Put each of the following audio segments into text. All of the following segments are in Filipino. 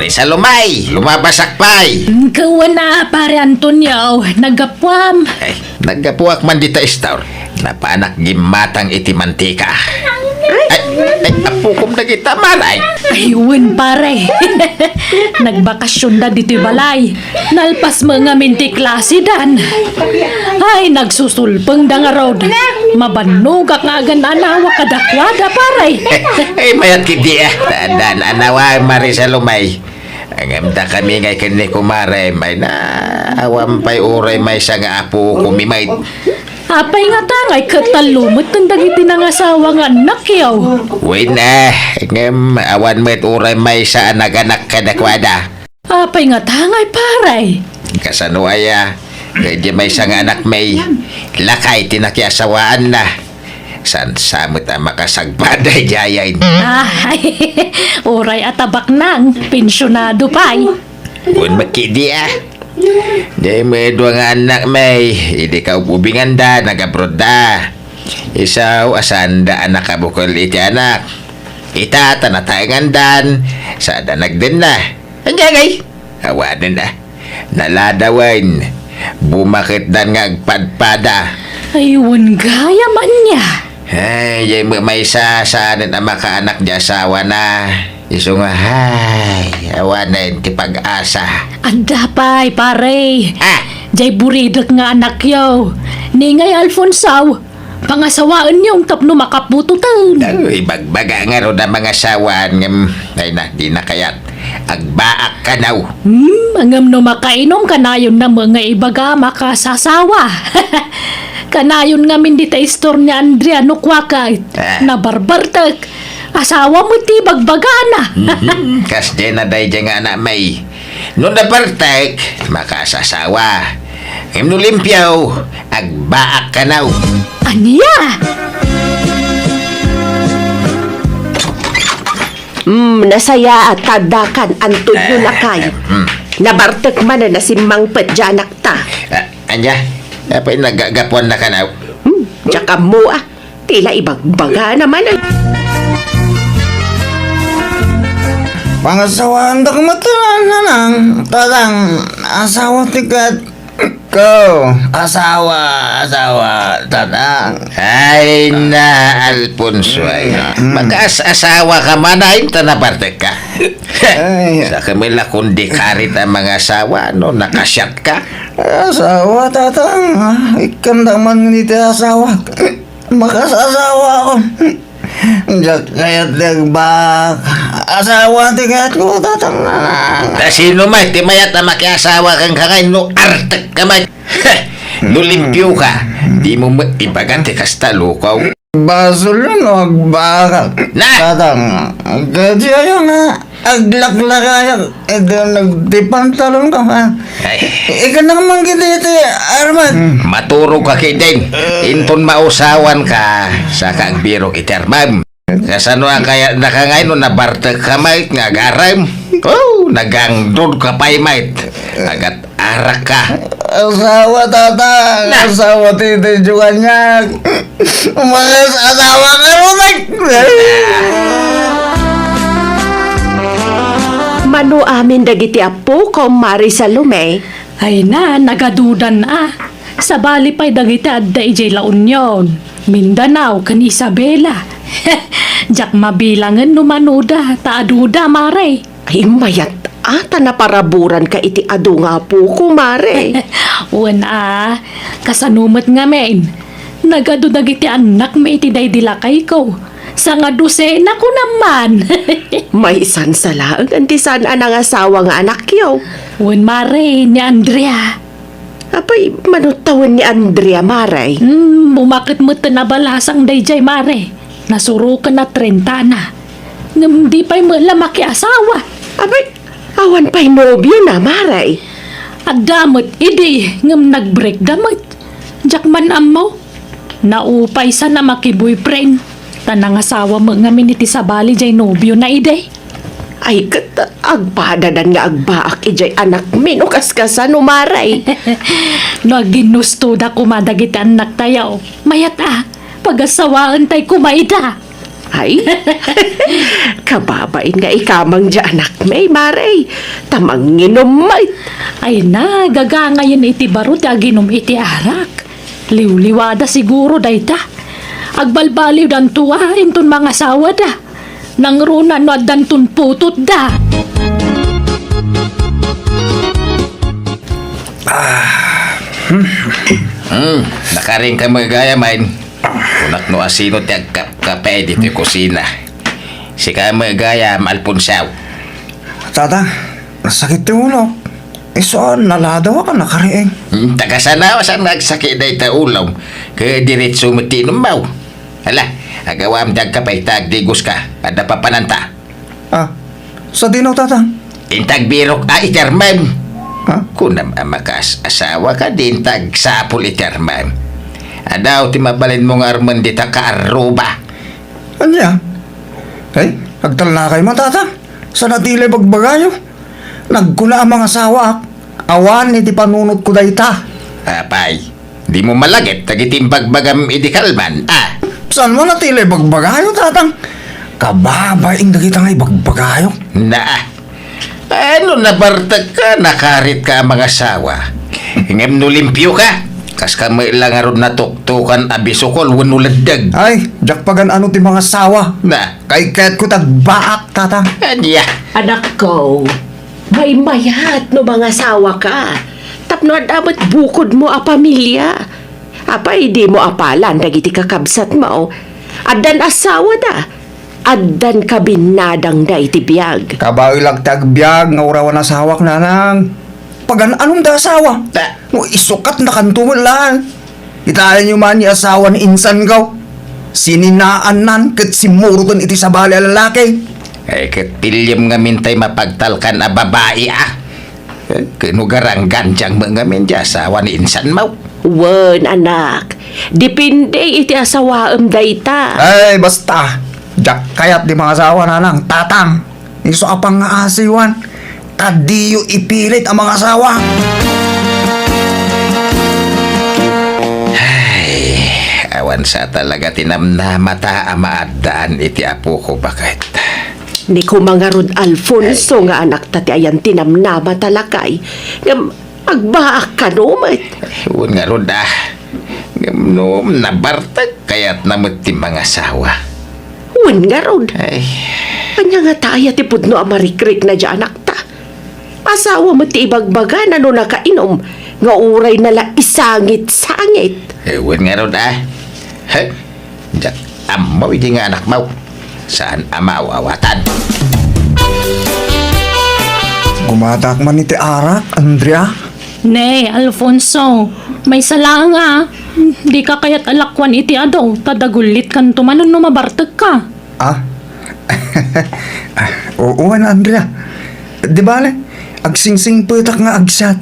Marisalumay, lumabasakpay. Kawan na, pare Antonio, nagapwam. Ay, nagkapuak man dita istor. Napaanak gimatang iti mantika. Ay, apukom na kita malay. Ayun, pare. Nagbakasyon na dito balay. Nalpas mga minti klase dan. Ay, nagsusulpeng da nga road. Mabanugak nga agan anawa kadakwada, pare. Ay, mayat kiti Dan anawa Marisalumay. Ang amda kami ngay kini kumare may na awam pay uray may sa nga apo kumimay. Apay nga tangay katalumot ng dagiti ng asawa nga anak yaw. Uy na, ngam awan mo't uray may sa anak-anak kadakwada. Apay nga tangay, pare. Kasano aya, kaya may sa nga anak may lakay tinakiasawaan na. San samot ang makasagbaday jayain. Ay, oray atabak nang, pensyonado pa'y. Uwan makidi Di may dua nga anak may, hindi ka ubingan da, nag-abroad da. Isaw, asan da anak ka bukol iti anak. Ita, tanatayangan dan, sada nagdin na. Anjagay, awanan na. Naladawan, bumakit dan nga agpadpada. Ayun, gaya man niya. Ay, may sasanin ang makaanak di asawa na. Iso nga, ay, awanan ti pag-asa. Anda pa'y, pare. Ah, Jay buridak nga anak yaw. Ningay Alfonso, pangasawaan yung tapno makapututan. ibagbaga nga ro na mga sawaan ngam, ay na, di na kayat. Agbaak ka naw. Mangam no makainom kanayon na mga ibaga makasasawa. Kanayon nga min dita istor ni Andrea no kwakait. Na barbartak. Asawa mo ti bagbagana. Kas di na day dyan nga na may. Nung napartek, makasasawa. Ngam no limpyaw, agbaak ka naw. Aniya? Nasaya at tadakan Antonio Lakay. Nabartek man na simang padyanak ta. Anya, apa yung nagagapuan na ka naw? Tsaka mo tila ibagbaga naman. Pangasawaan da kamatanan na lang. Tatang, asawa tikat. Ko, asawa, tatang. Ay na, Alfonso ay. Mag-asawa ka man ay tanabartek ka. Ay. Sa kamila kundi karit ang mga asawa, no, nakasyat ka. Asawa, tatang. Ikan naman nito asawa. Makasasawa ako. Diyak kaya't nagbak. Asawa tikat ko, tatang. Sino may, timayat na makiasawa kang kangay, no, artek ka may. No, limpyo ka. Di mo ibaganti kasta lukaw. Basol yun, magbakal. Na! Tatang, kaya yun na. Aglaklakayak. Ito, nagtipantalon ka ha. Ay, Ika naman kita Arman. maturog ka kideng. Inton mausawan ka sa kang biro itermam. Kasano ang kaya nakangay no nabartag ka mait nga garam. Oh, nagangdod ka pa'y mait. Agat arak ka. Asawa tatang. Asawa titi juga niya. Mga asawa ka rumag. Mano amin dagiti apo ko Marisalumay. Ay na, nagadudan Sa bali pa'y dagiti adda ijay La Union. Mindanao kan Isabela. Jak mabilangan no manuda, taaduda mare. Ay mayat ata na paraburan ka iti adu nga po ko mare. Uwan kasanumat nga men. Nagadu dagiti anak may iti dilakay ko. Sa nga dosena ko naman. May isan sa laang antisan anang asawa nga anak yaw. Uwan mare ni Andrea. Apay manutawan ni Andrea mare. Bumakit mo tanabalasang dayjay mare. Nasurukan na 30 na. Ngam di pa'y mula makiasawa. Apay awan pa'y nobyo na mare. Agdamot idi ngam nag-break damot. Jakman amaw. Naupay sa na maki-boyfriend. Tanang asawa mo nga miniti sa bali jay nobyo na ide. Ay kat agpadadan nga agbaak ijay anak minukas kasan umaray. No ginusto da kumadagit anak tayo. Mayat pagasawaan tay kumaida. Ay, kababain nga ikamang dya anak may maray. Tamang nginumay. Ay na, gaga ngayon iti baro ti aginom iti arak. Liwliwada siguro dayta. Agbalbaliw dan tuwa inton mga asawa da. Nang runan no adantun putot da. Nakaring ka magaya main. Unak no asino ti agkape dito yung kusina. Si ka magaya malpunsaw. Tata, nasakit yung ulo. Saan naladaw ka nakariing? Tagasanawa sa nagsakit na ita ulaw. Kaya diretso matinom baw. Hala, agawam dag kapay tagdigos ka. Ada pa pananta. Ah, sa dinaw tata? Intag birok itermam. Ha? Kunam amakas asawa ka din tag sapul itermam. Adaw ti mabalin mong arman di ta kaaruba. Anya? Ay, agtal na kayo matata. Sa natili bagbagayo. Nagkula ang mga asawa. Awan iti panunot ko dayta. Apay, di mo malagit tagitim bagbagam idikalman. Saan mo natili bagbagayo tatang? Kababaing nakita nga bagbagayo. Ano nabartag ka, nakarit ka ang mga asawa. Hingam no limpyo ka. Kas ka may lang aron natuktukan abisukol wanuladdag. Ay, jakpagan ano ti mga asawa. Kay ket ko tagbaak tatang. Anya. Anak ko, may mayat no mga asawa ka. Tapno dapat bukod mo a pamilya. Apay di mo apalan dagiti kakabsat mo. Adan asawa da. Adan kabinadang da iti biyag. Kabawi lang tagbiag nga urawan asawak nanang. Pagan anong da asawa? No, isukat na kantuman lang. Itaan nyo man ni asawa ni insan gaw. Sininaan nan kat simurutan iti sa bali lalaki. Ay kat pilyam nga mintay mapagtalkan a babae Kinugarang ganjang mga mindya asawa ni insan mo. Wen anak, dipinde iti asawaem dayta. Ay, basta. Jak kayat di mga asawa nanang. Tatang. Iso apang nga asiwan. Kadiyo ipilit ang mga asawa. Awan sa talaga tinamnamata amaadaan iti apo ko bakit. Ni kumangarod Alfonso nga anak tati ayan tinamnama talakay. Nga agbaak ka numat. Huwag nga ron Gamnom nabartag kaya't namot ti mga asawa. Wen nga rod. Ay, Kanya nga tayo ti pudno amarikrik na dya anak ta. Asawa mo ti ibagbagan ano nakainom. Nga uray nala isangit-sangit. huwag nga ron He, jak amaw di nga anak mau. Saan amaw awatan? Gumadak man iti arak, Andrea. Ne, Alfonso, may sala nga. Di ka kaya't alakwan iti adaw. Tadagulit kan tumanon no mabartag ka. Ah? Oo na, Andrea. Di bale, agsingsing putak nga agsat.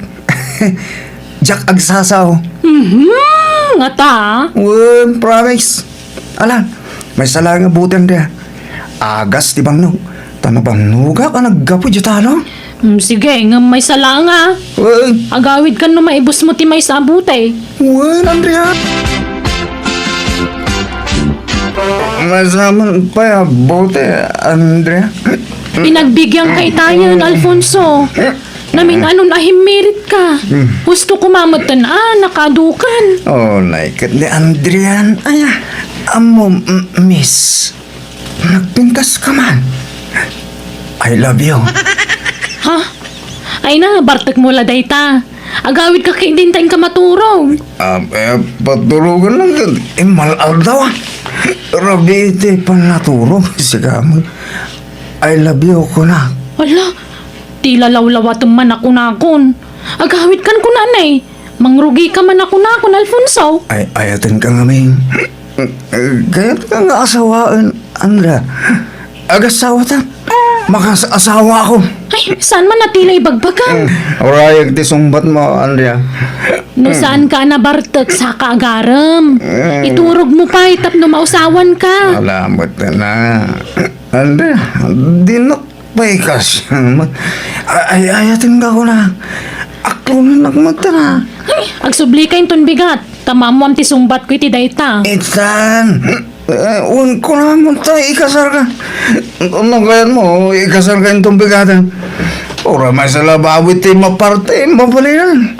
Jak agsasaw. Nga ta. Promise. Alam, may sala nga buti, Andrea. Agas di bang no? Tanabanuga ka naggapo di talo? Sige, nga may sala nga. Agawid kan no maibos mo ti may sabute. Andrea. Masama pa ya bote, Andrea. Pinagbigyan kay tayo, Alfonso. Namin anon ahimirit ka. Gusto ko mamatan nakadukan. Oh, like it ni Andrian. Ay, amo, miss. Nagpintas ka man. I love you. Ha? Ay na, bartek mo laday ta. Agawid ka kay din tayong kamaturong. Patulugan lang yun. Malal daw. Rabi ito panaturo. Sige mo. I love you ko na. Wala, tila lawlawat man ako nakon. Agawid kan ko nanay. Mangrugi ka man ako nakon, Alfonso. Ay, ayatin ka nga, Ming. Kaya't ka nga asawaan, Andra. Agasawa ta. Makasawa ako. Ay, saan man natilay bagbagan? Orayag ti sumbat mo, Andrea. No saan ka na bartek sa kaagaram? Iturog mo pa itap no mausawan ka. Alamat na. Andrea, dinakpay ka ay, ayatin ka ko na. Ako na nagmagta na. Ay, agsubli ka yung bigat. Tamamo am ti sumbat ko iti dayta. Itan, Uwan ko naman tayo, ikasal ka. Ano kaya mo, ikasal ka yung tumbigatan. Ora may sa labawit tayo maparte, mapalinan.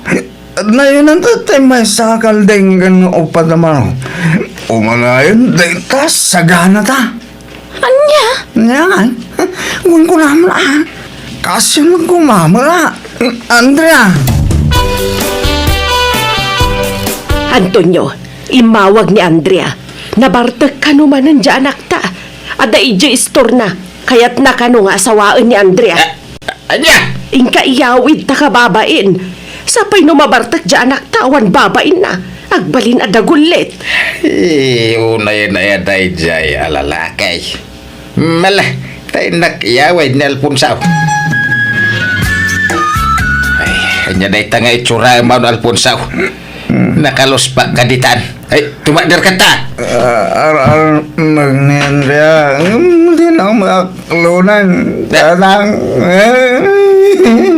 At na yun ang tatay may sakal din gan upat naman. Umalayon, dahil ta, sagana ta. Anya? Yan, uwan ko naman Kasi magkumamala. Andrea. Antonio, imawag ni Andrea. Nabartag ka naman ng anak ta. Ada ije istor na. Kaya't na kano nga asawaan ni Andrea. Anya! Ingka iyawid ta ka babain. Sapay no mabartag dya anak ta, awan babain na. Agbalin ada gulit. Unay na yan tayo dyan, alalakay. Malah, tayo nakiyaway ni Alfonso. Ay, kanya na itang itsura ang Mount Alfonso. Nakaluspak kaditan. Ay, tumadar ka ta. Ni Andrea, hindi na makaklunan. Tatang,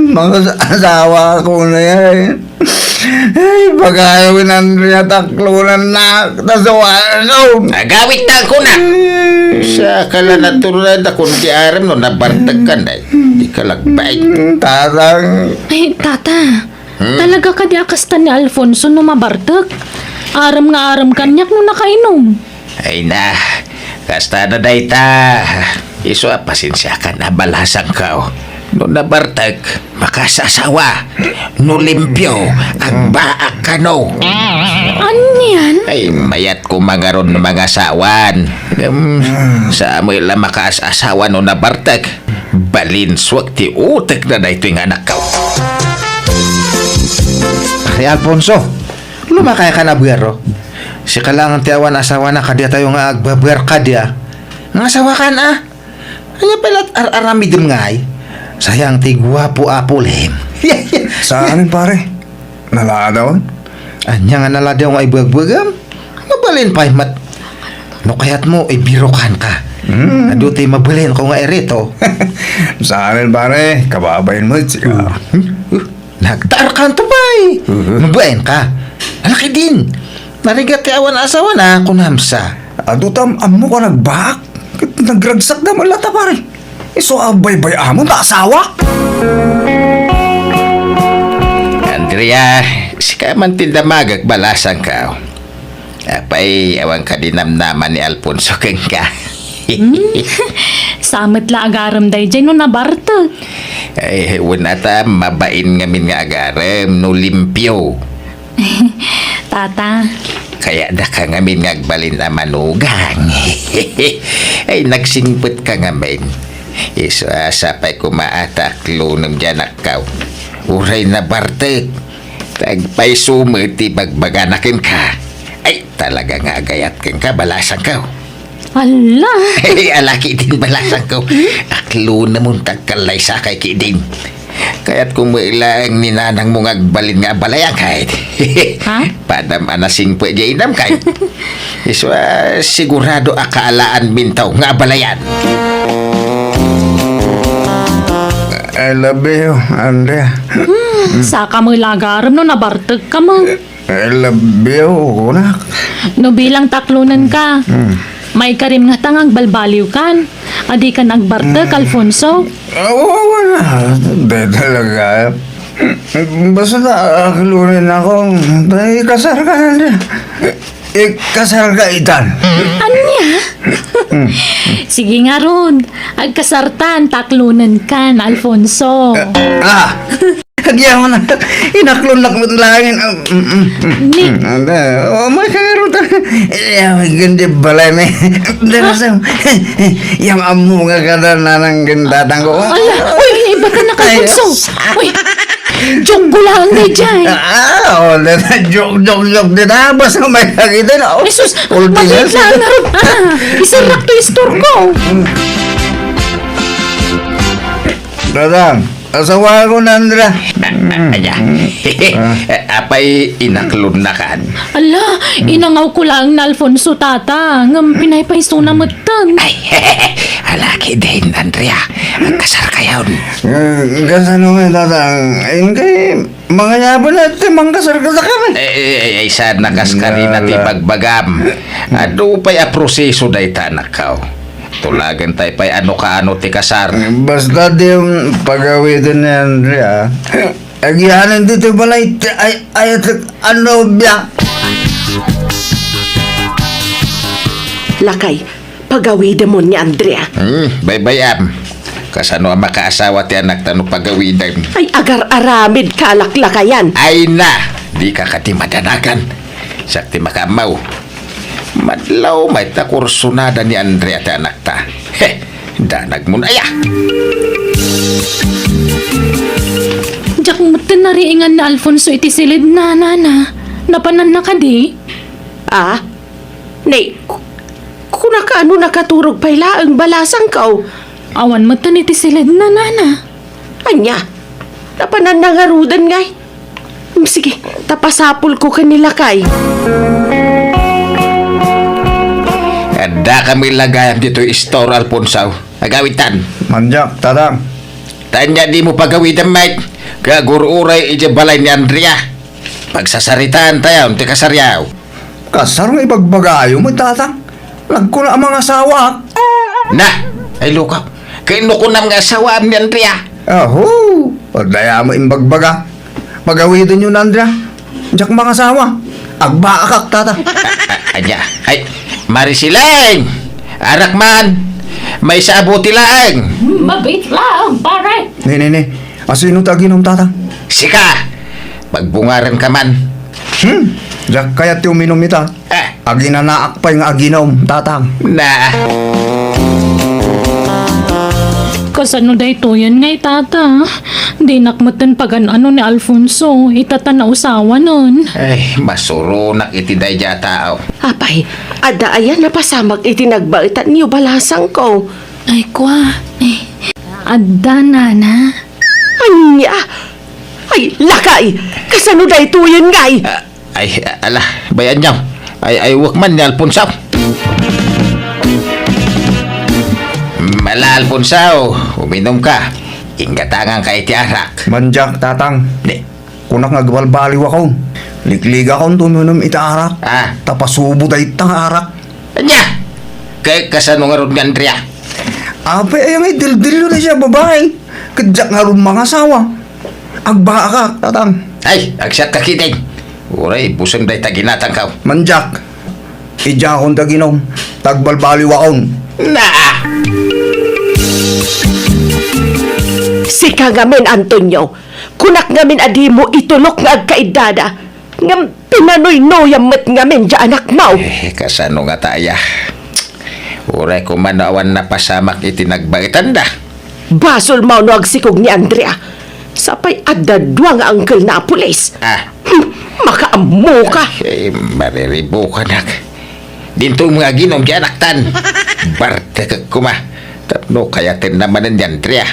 mga asawa ko na yan. Ay, pag-ayawin Andrea, taklunan na. Tasawa ko. Agawit na ako na. Sa kala natural na kung di aram no, nabartag ka na. Di ka lagbay. Tatang, Ay, tata. Talaga ka di akastan ni Alfonso no mabartag. Aram nga aram kanyak no nakainom. Ay na, kasta na day ta. Iso pasensya ka na balasang ka. No nabartag, makasasawa. No limpyo, agbaak ka no. Anyan? Ay, mayat ko mga ron ng mga asawan. Sa amoy lang makaasawa no nabartag. Balin swak ti utek na na ito yung anak ka. Ay, Alfonso, lumakay ka na buyaro. Si kalangan ti awan asawa na kadya tayo nga agbabuyer kadya. Nga asawa ka na. Ano palat ar-aramidem nga ay. Sayang ti gwapo apulhem. Sa amin pare? Naladaw? Anya nga naladaw nga ibag-bagam? Mabalin pa mat. No kayat mo ay birokan ka. Ado ti mabalin ko nga erito. Sa amin pare, kababayin mo siya. Nagtar ka to ba eh. Mabayin ka. Alaki din. Narigat ti awan asawa na kunamsa. Ado tam amo ka nagbak. Nagragsak na malata pare. Iso abay-bay amo na asawa. Andrea, sika man tindamagag balasang ka. Apay, awang ka dinamnaman ni Alfonso keng ka. Samit la agaram day dyan no nabartag. Ay, wala ta, mabain ngamin nga agarem, no limpyo. Tata, Kaya da ka ngamin nga agbalin na manugang. Ay, nagsingput ka ngamin. Iso asapay kumaataklo ng janakaw. Uray na bartek. Tagpay sumiti bagbaganakin ka. Ay, talaga nga agayat kang ka, balasang ka. ala. Ay, alaki din balasang ka. Aklo na mong tagkalay sa kay kidin. Kaya't kung mailang ninanang mong agbalin nga balayang kahit. Ha? Padam anasing pwede inam kahit. Iso sigurado akaalaan mintaw nga balayan. I love you, Andrea. Saka mo ilagaram no nabartag ka mo. I love you, kunak. No bilang taklunan ka. May karim nga tangang balbaliw kan. Adi ka nagbartag, Alfonso. Wala. Di talaga. Basta nakakilunin ako. Ikasal ka, Andrea. Ikasal ka, Itan. Anya? Sige nga ron. Agkasartan, taklunan ka na, Alfonso. Kagyan mo na. Inaklon-lak mo langin. Ni, May kagaro ta. May ganda balay may. Darasam. Yung amu nga kada na ng gandadang ko. ala, uy, iba ka na, Alfonso. Uy, joke ko lang na dyan. Joke din na. Basta may kakita na. Jesus, maliit lang na ron. Isarap to store ko. Dadang, asawa ko na, Andrea. Anya. Apay inaklon na kan. Ala, inangaw ko lang na Alfonso tata. Ngam pinaypaiso na matan. Ay, alaki din, Andrea. Ang kasar kayo. Kasano nga tatang? Ayun kay, mga yabo natin, mga kasar-kasar kami. Ay, sana kaskari na ti pagbagam. Ano pa'y a proseso day tanak kao. Tulagan tayo pa'y ano ti kasar. Basta di yung pagawitin ni Andrea. Agihanan dito balay, ay, ano biya? Lakay, pagawid mo ni Andrea. Bye-bye, am. Kasano ang makaasawa ti anak tano pagawidan. Ay agar-aramid kalaklakayan. Ay na, di ka kati madanagan. Sakti makamaw. Madlaw may takursunada ni Andrea ti anak ta. Danag mo na ya. Diyak matan nariingan na Alfonso iti silid na nana. Napanan na ka di? Ah? Nay, kung nakaano nakaturog pala ang balasang kao. Awan matan iti silid na nana. Anya, napanan na nga rudan ngay. Sige, tapasapol ko kanila kay. Ada kami lagayam dito store Alfonso. Agawitan. Manjak, tatang. Tanya di mo pagawitan, Mike. Kagururay ija balay ni Andrea. Pagsasaritaan tayo, ti kasaryaw. Kasar nga ibagbagayo mo, tatang. Lagko na ang mga asawa. Na, ay lukaw. Kaino ko na mga asawa ni Andrea. Aho, pagdaya mo imbagbaga. Pagawitin yun, Andrea. Diyak mga asawa. Agbakak, tatang. Anya, ay, Marisileng! Arak man! May saabuti lang! Mabit lang, pare. Ni. Asino taginom, tatang? Sika! Pagbungaran ka man. Diyak kaya't yung minom ita. Aginanaak pa yung aginom, tatang. Na, Kasano day to yan ngay tata. Di nakmatan pagan ano ni Alfonso. Itata na usawa nun. ay, masurunak iti day tao. Apay, ada ayan na pasamak itinagbaitan niyo balasang ko. Ay kwa. Adda nana. Anya! Ay, lakay! Kasano day tuyan ngay? Ay, ala, bayan niyo. Ay, wak man ni Alfonso. Mala, Alfonso, uminom ka. Ingatangan ka iti arak. Manjak, tatang. Di. Kunak nagbalbaliw ako. Liklig akong tuminom itaarak. Tapasubo day tang arak. Anya! Kay kasano nga ron ni Andrea? Ape, ay ngay dildilo na siya, babae. Kadyak nga rin mga asawa. Agbakak, tatang. Ay, agsat ka kiting. Uray, busang day taginatang ka. Manjak. Idya akong taginom. Tagbalbaliw akong. Na! Sika ngamin, Antonio. Kunak ngamin adi mo itulok nga agkaidada. Ngam pinanoy-noyam met ngamin dya anak mau. Kasano nga taya? Uray ko manawan na pasamak itinagbaitan da. Basol mau no agsikog ni Andrea. Sapay adda duwa nga angkel na pulis. Makaammo ka. Mariribo ka nak. Dinto mga ginom di anaktan. Barte ka kuma. Tapno kayatin naman ni Andrea.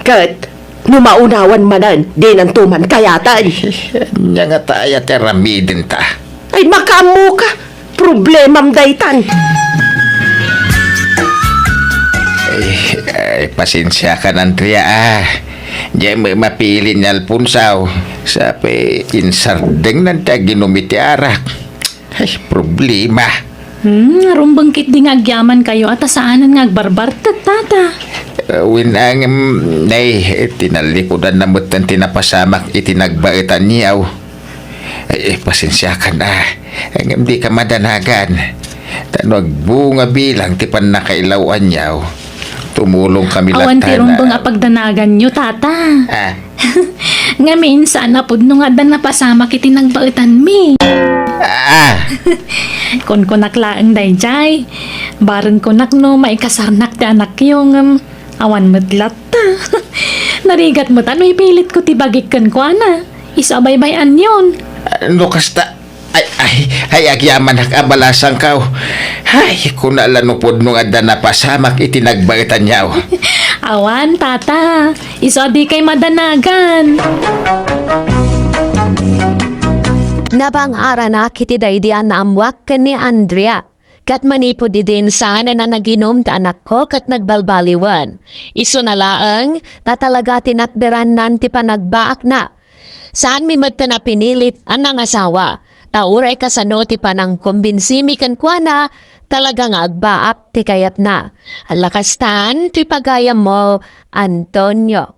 Kat, numaunawan manan, di nang tuman kayatan. Nya nga taya teramidin ta. Ay makaammo ka. Problemam daytan. Ay, pasensya ka na, Andrea. Diyan may mapili ni Alfonso. Sabi, insardeng ng taginumiti arak. Ay, problema. Aron bangkit di ngagyaman kayo at asaanan ngagbarbar tata. Winang nay tinalikodan na mutan tinapasamak itinagbaitan niyaw. Ay, pasensya ka na. Ang hindi ka madanagan. Tanwag bunga bilang tipan na kailawan niyaw. Tumulong kami Awan latan tirong bang apagdanagan nyo tata. Nga minsan na pud nung adan na pasama kiti nagbaitan mi. Kon konak laeng dayjay. Bareng konak no maikasarnak ti anak yung awan medlat ta. Narigat mo tano'y pilit ko tibagikan ko ana. Isabay-bayan yun. Ano kasta? Ay, agyaman nakabalasang ka. Ay, kung naalanupod nung ada na pasamak itinagbaitan niyaw. Awan, tata. Iso di kay madanagan. Nabang-ara na kiti daydian na amwak ka ni Andrea. Kat manipo di din sana na naginom ta anak ko kat nagbalbaliwan. Iso na laang, tatalaga tinakderan nanti pa nagbaak na. Saan mi magta na pinilit anang asawa? Tauray ka sa noti pa ng kumbinsimi kan kwa na, talagang agbaak ti kayat na. Alakastan, ti pagayam mo, Antonio.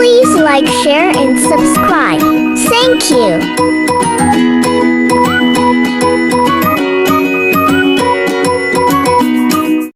Please like, share, and subscribe. Thank you.